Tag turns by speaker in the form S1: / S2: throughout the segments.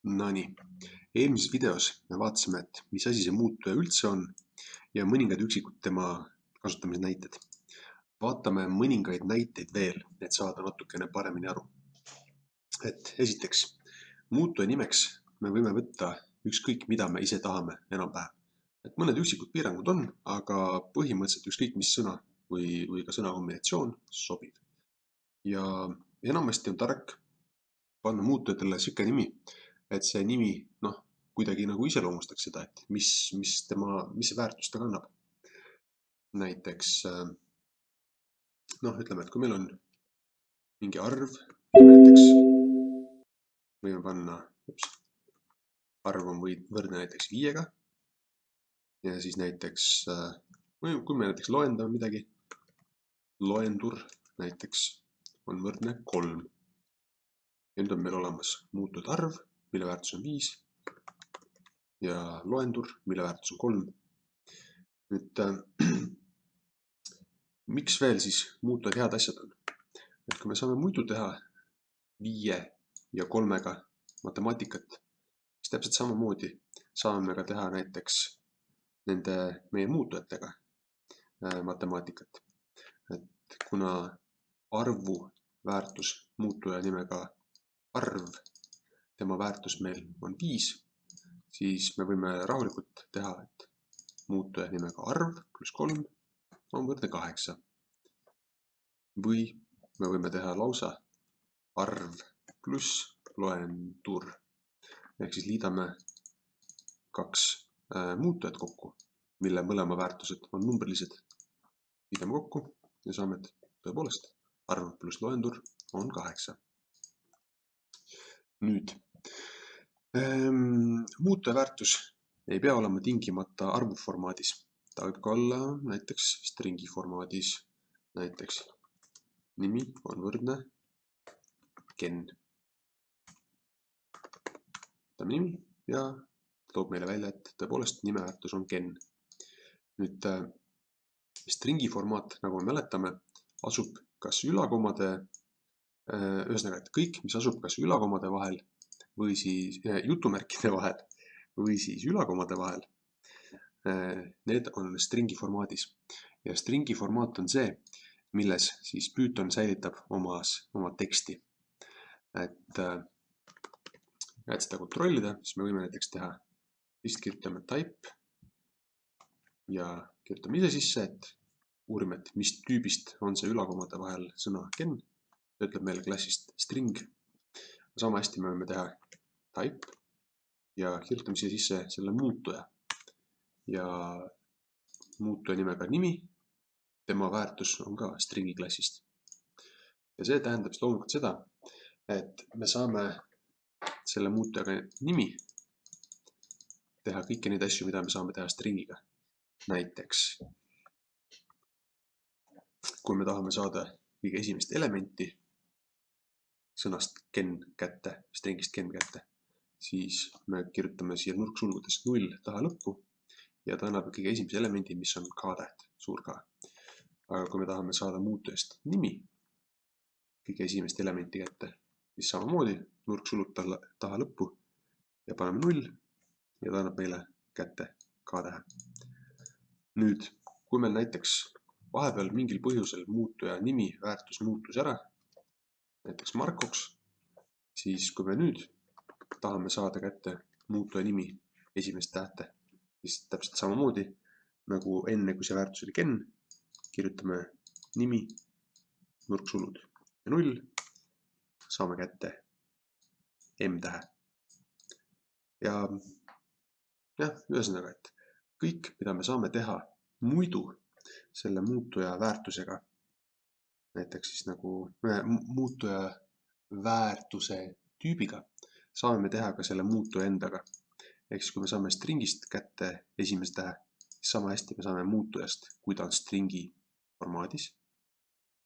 S1: Nonii, eelmises videos me vaatasime, et mis asi see muutuja üldse on ja mõningad üksikud tema kasutamise näited. Vaatame mõningaid näiteid veel, et saada natukene paremini aru. Et esiteks, muutuja nimeks me võime võtta ükskõik, mida me ise tahame enam-vähem. Et mõned üksikud piirangud on, aga põhimõtteliselt ükskõik mis sõna või ka sõna kombinatsioon sobib. Ja enamasti on tark panna muutujatele siuke nimi, et see nimi kuidagi nagu iseloomustaks seda, et mis see väärtus ta kannab. Näiteks, ütleme, et kui meil on mingi arv, näiteks võime panna, arv on võrdne näiteks 5-ga. Ja siis näiteks, kui me näiteks loendame midagi, loendur näiteks on võrdne 3. Ja nüüd on meil olemas muutunud arv, mille väärtus on 5 ja loendur, mille väärtus on 3. Nüüd, miks veel siis muutujad head asjad on? Et kui me saame muidu teha 5 ja 3-ga matemaatikat, siis täpselt samamoodi saame me ka teha näiteks meie muutujatega matemaatikat. Et kuna arvu väärtus muutuja nimega arv, tema väärtus meil on 5, siis me võime rahulikult teha, et muutuja nimega arv pluss 3 on võrdne 8. Või me võime teha lausa arv pluss loendur. Ehk siis liidame 2 muutujat kokku, mille mõlema väärtused on numbrilised. Liidame kokku ja saame, et tõepoolest arv pluss loendur on 8. Nüüd, muutuja väärtus ei pea olema tingimata arvuformaadis. Ta võib ka olla näiteks stringi formaadis. Näiteks nimi on võrdne Ken. Võtame nimi ja toob meile välja, et tõepoolest nime väärtus on Ken. Nüüd, stringi formaat, nagu me mäletame, asub kas ülakomade, ühesõnaga, et kõik, mis asub kas ülakomade vahel või siis jutumärkide vahel või siis ülakomade vahel, need on stringi formaadis. Ja stringi formaat on see, milles siis Python säilitab oma teksti. Et seda kontrollida, siis me võime näiteks teha, lihtsalt kirjutame type ja kirjutame ise sisse, et uurime, et mis tüübist on see ülakomade vahel sõna Ken. Ta ütleb meile klassist string. Sama hästi me võime teha type ja kirjutame siia sisse selle muutuja. Ja muutuja nimega nimi, tema väärtus on ka stringi klassist. Ja see tähendab loomulikult seda, et me saame selle muutujaga nimi teha kõiki neid asju, mida me saame teha stringiga. Näiteks, kui me tahame saada kõige esimest elementi sõnast Ken kätte, stringist Ken kätte, siis me kirjutame siia nurksulgudes 0 taha lõppu ja ta annab kõige esimese elemendi, mis on K-täht, suur K. Aga kui me tahame saada muutujast nimi kõige esimest elementi kätte, siis samamoodi nurksulud taha lõppu ja paneme 0 ja ta annab meile kätte K-tähe. Nüüd, kui meil näiteks vahepeal mingil põhjusel muutuja nimi väärtus muutus ära, näiteks Markoks, siis kui me nüüd tahame saada kätte muutuja nimi esimest tähte, siis täpselt samamoodi nagu enne, kui see väärtus oli Ken, kirjutame nimi, nurksulud ja 0, saame kätte M-tähe. Ja ühesõnaga, et kõik, mida me saame teha muidu selle muutuja väärtusega, näiteks siis nagu muutuja väärtuse tüübiga, saame teha ka selle muutuja endaga. Ehk siis, kui me saame stringist kätte esimese tähe, siis sama hästi me saame muutujast, kui ta on stringi formaadis,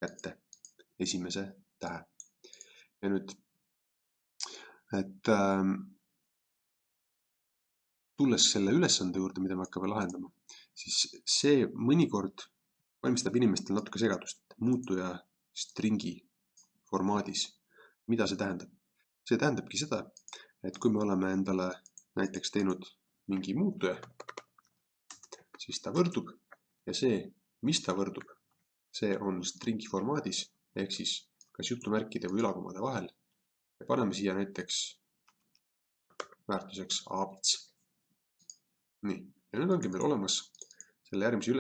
S1: kätte esimese tähe. Ja nüüd, et tulles selle ülesande juurde, mida me hakkame lahendama, siis see mõnikord valmistab inimestel natuke segadust, muutuja stringi formaadis. Mida see tähendab? See tähendabki seda, et kui me oleme endale näiteks teinud mingi muutuja, siis ta võrdub ja see, mis ta võrdub, see on stringi formaadis ehk siis kas jutumärkide või ülakommade vahel. Ja paneme siia näiteks väärtuseks abits. Nii, ja nüüd ongi meil olemas selle järgmise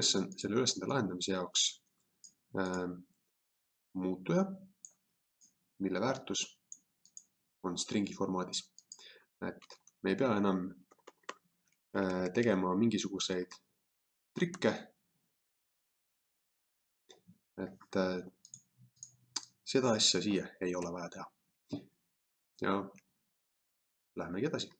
S1: ülesande lahendamise jaoks muutuja, mille väärtus on stringi formaadis. Et me ei pea enam tegema mingisuguseid trikke, et seda asja siia ei ole vaja teha. Ja lähemegi edasi.